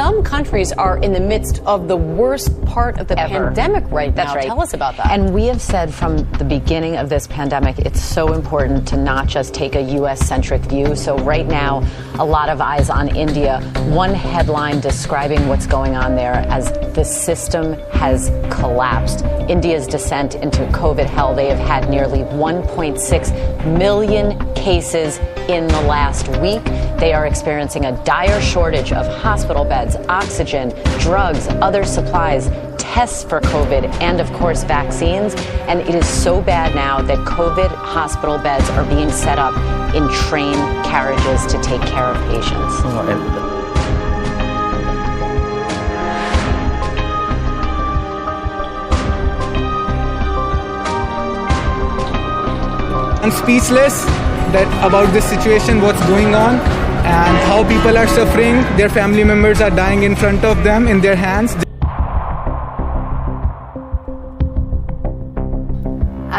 some countries are in the midst of the worst part of the pandemic right now. That's right. Tell us about that. And we have said from the beginning of this pandemic, it's so important to not just take a U.S.-centric view. So right now, a lot of eyes on India. One headline describing what's going on there as the system has collapsed. India's descent into COVID hell, they have had nearly 1.6 million cases in the last week. They are experiencing a dire shortage of hospital beds, oxygen, drugs, other supplies, tests for COVID, and of course vaccines. And it is so bad now that COVID hospital beds are being set up in train carriages to take care of patients. I'm speechless about this situation, what's going on, and how people are suffering. Their family members are dying in front of them, in their hands.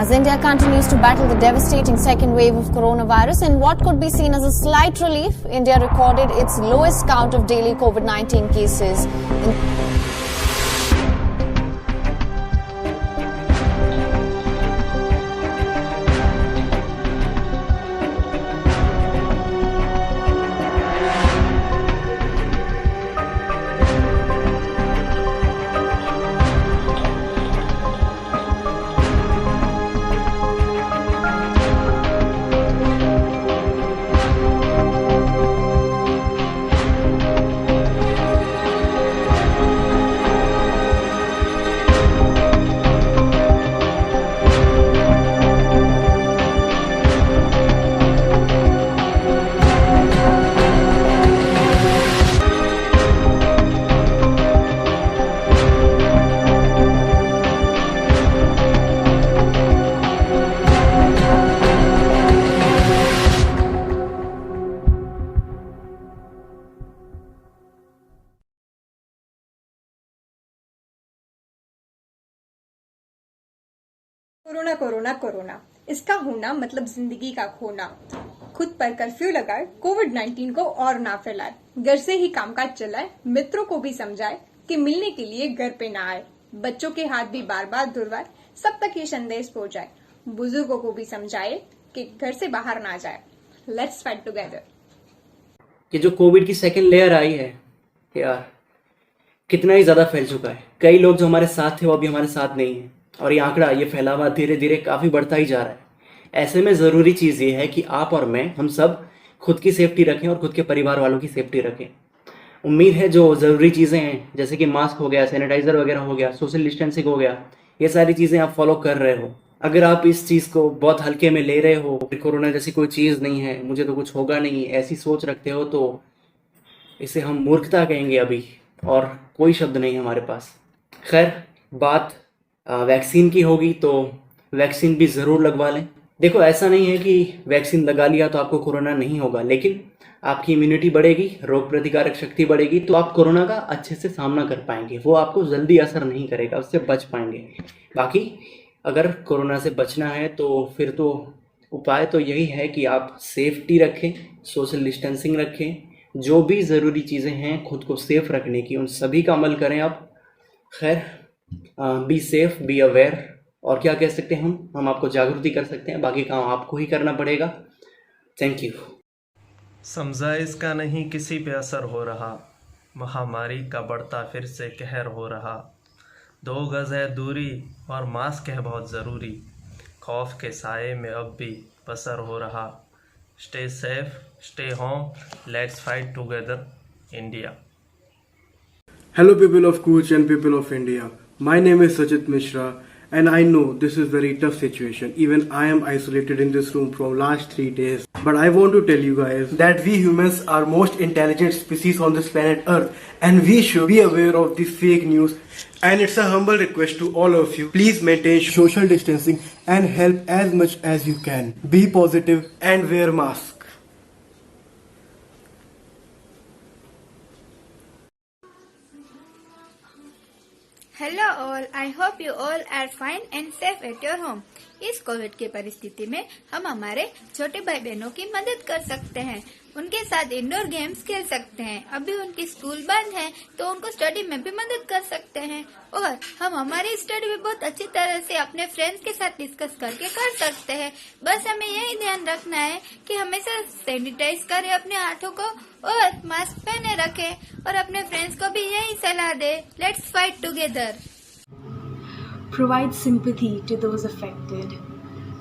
As India continues to battle the devastating second wave of coronavirus, in what could be seen as a slight relief, India recorded its lowest count of daily COVID-19 cases. Corona corona corona, इसका होना मतलब जिंदगी का खोना। खुद पर curfew लगाए, कोविड-19 को और ना फैलाए, घर से ही कामकाज चलाए, मित्रों को भी समझाए कि मिलने के लिए घर पे ना आए, बच्चों के हाथ भी बार बार धुलवाए, सब तक ये संदेश पहुंचाए, बुजुर्गों को भी समझाए कि घर से बाहर ना जाए। Let's fight together. ये जो कोविड की सेकेंड लेयर आई है यार, कितना ही ज्यादा फैल चुका है। कई लोग जो हमारे साथ थे वो अभी हमारे साथ नहीं है, और ये आंकड़ा, ये फैलावा धीरे धीरे काफ़ी बढ़ता ही जा रहा है। ऐसे में ज़रूरी चीज़ ये है कि आप और मैं, हम सब खुद की सेफ्टी रखें और खुद के परिवार वालों की सेफ्टी रखें। उम्मीद है जो ज़रूरी चीज़ें हैं, जैसे कि मास्क हो गया, सैनिटाइज़र वगैरह हो गया, सोशल डिस्टेंसिंग हो गया, ये सारी चीज़ें आप फॉलो कर रहे हो। अगर आप इस चीज़ को बहुत हल्के में ले रहे हो, कोरोना जैसी कोई चीज़ नहीं है, मुझे तो कुछ होगा नहीं, ऐसी सोच रखते हो, तो इसे हम मूर्खता कहेंगे अभी, और कोई शब्द नहीं है हमारे पास। खैर, बात वैक्सीन की होगी तो वैक्सीन भी ज़रूर लगवा लें। देखो, ऐसा नहीं है कि वैक्सीन लगा लिया तो आपको कोरोना नहीं होगा, लेकिन आपकी इम्यूनिटी बढ़ेगी, रोग प्रतिकारक शक्ति बढ़ेगी, तो आप कोरोना का अच्छे से सामना कर पाएंगे। वो आपको जल्दी असर नहीं करेगा, उससे बच पाएंगे। बाकी अगर कोरोना से बचना है तो फिर तो उपाय तो यही है कि आप सेफ्टी रखें, सोशल डिस्टेंसिंग रखें, जो भी ज़रूरी चीज़ें हैं खुद को सेफ रखने की, उन सभी का अमल करें आप। खैर, बी सेफ, बी अवेयर, और क्या कह सकते हैं हम आपको जागृति कर सकते हैं, बाकी काम आपको ही करना पड़ेगा। Thank you. समझा इसका नहीं किसी पे असर हो रहा, महामारी का बढ़ता फिर से कहर हो रहा। 2 गज है दूरी और मास्क है बहुत ज़रूरी, खौफ के साए में अब भी बसर हो रहा। Stay safe, stay home, let's fight together India. Hello people of Kutch and people of India. My name is Sachit Mishra and I know this is very tough situation. Even I am isolated in this room from last 3 days. But I want to tell you guys that we humans are most intelligent species on this planet Earth and we should be aware of this fake news. And it's a humble request to all of you. Please maintain social distancing and help as much as you can. Be positive and wear mask. Hello all, I hope you all are fine and safe at your home. इस Covid की परिस्थिति में हम हमारे छोटे भाई बहनों की मदद कर सकते हैं, उनके साथ इंडोर गेम्स खेल सकते हैं। अभी उनकी स्कूल बंद है तो उनको स्टडी में भी मदद कर सकते हैं, और हम हमारी स्टडी भी बहुत अच्छी तरह से अपने फ्रेंड्स के साथ डिस्कस करके कर सकते हैं। बस हमें यही ध्यान रखना है कि हमेशा सैनिटाइज करें अपने हाथों को और मास्क पहने रखें, और अपने फ्रेंड्स को भी यही सलाह दे, let's fight together. Provide sympathy to those affected.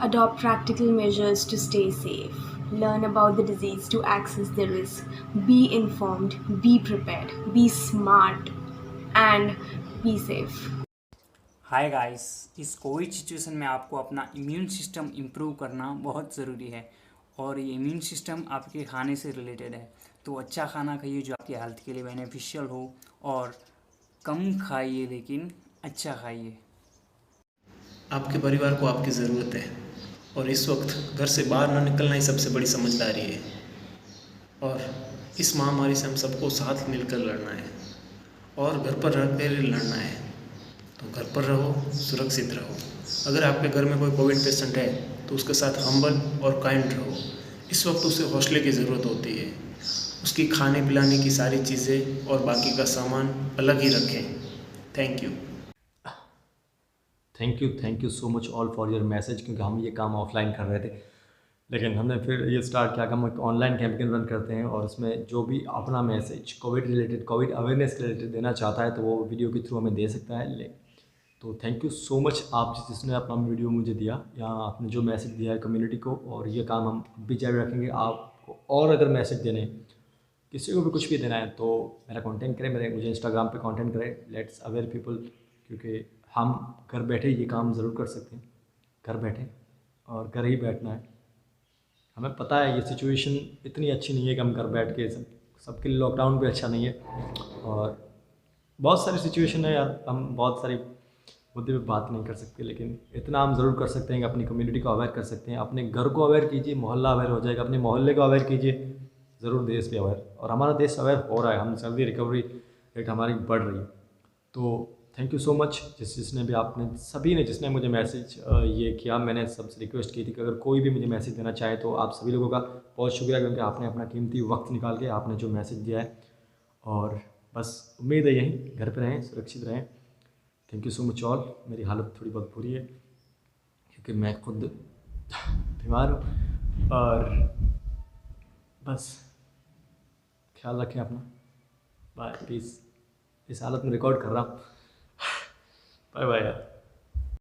Adopt practical measures to stay safe. Learn about the disease to access the risk. Be informed, be prepared, be smart, and be safe. Hi guys, इस Covid situation में आपको अपना immune system improve करना बहुत ज़रूरी है, और ये इम्यून सिस्टम आपके खाने से रिलेटेड है। तो अच्छा खाना खाइए जो आपकी हेल्थ के लिए बेनिफिशियल हो, और कम खाइए लेकिन अच्छा खाइए। आपके परिवार को आपकी ज़रूरत है, और इस वक्त घर से बाहर ना निकलना ही सबसे बड़ी समझदारी है, और इस महामारी से हम सबको साथ मिलकर लड़ना है, और घर पर रहकर लड़ना है। तो घर पर रहो, सुरक्षित रहो। अगर आपके घर में कोई कोविड पेशेंट है तो उसके साथ हम्बल और काइंड रहो। इस वक्त उसे हौसले की ज़रूरत होती है। उसकी खाने पिलाने की सारी चीज़ें और बाकी का सामान अलग ही रखें। Thank you. Thank you so much all for your message, क्योंकि हम ये काम ऑफलाइन कर रहे थे, लेकिन हमने फिर ये स्टार्ट किया कि हम एक ऑनलाइन कैंपेन रन करते हैं, और उसमें जो भी अपना message Covid related, Covid awareness के रिलेटेड देना चाहता है तो वो वीडियो के थ्रू हमें दे सकता है। तो थैंक यू सो मच आप जिसने अपना वीडियो मुझे दिया, या आपने जो मैसेज दिया है कम्युनिटी को, और ये काम हम भी जारी रखेंगे। आपको और अगर मैसेज देने, किसी को भी कुछ भी देना है तो मेरा कॉन्टेक्ट करें, मुझे इंस्टाग्राम पे कॉन्टेक्ट करें। लेट्स अवेयर पीपल, क्योंकि हम घर बैठे ये काम ज़रूर कर सकते हैं। घर बैठे और घर ही बैठना है। हमें पता है ये सिचुएशन इतनी अच्छी नहीं है कि हम घर बैठ के सबके लिए लॉकडाउन भी अच्छा नहीं है, और बहुत सारी सिचुएशन है यार, हम बहुत सारी मुद्दे पे बात नहीं कर सकते, लेकिन इतना हम ज़रूर कर सकते हैं कि अपनी कम्युनिटी को अवेयर कर सकते हैं। अपने घर को अवेयर कीजिए, मोहल्ला अवेयर हो जाएगा, अपने मोहल्ले को अवेयर कीजिए, ज़रूर देश भी अवेयर, और हमारा देश अवेयर हो रहा है। हम जल्दी रिकवरी रेट हमारी बढ़ रही है। तो थैंक यू सो मच जिसने भी, आपने सभी ने जिसने मुझे मैसेज ये किया। मैंने सबसे रिक्वेस्ट की थी कि अगर कोई भी मुझे मैसेज देना चाहे तो आप सभी लोगों का बहुत शुक्रिया, क्योंकि आपने अपना कीमती वक्त निकाल के आपने जो मैसेज दिया है। और बस उम्मीद है यही, घर पे रहें, सुरक्षित रहें। Thank you so much all. मेरी हालत थोड़ी बहुत बुरी है क्योंकि मैं खुद बीमार हूँ, और बस ख्याल रखें अपना। Bye, peace. इस हालत में रिकॉर्ड कर रहा हूँ। बाय बाय यार।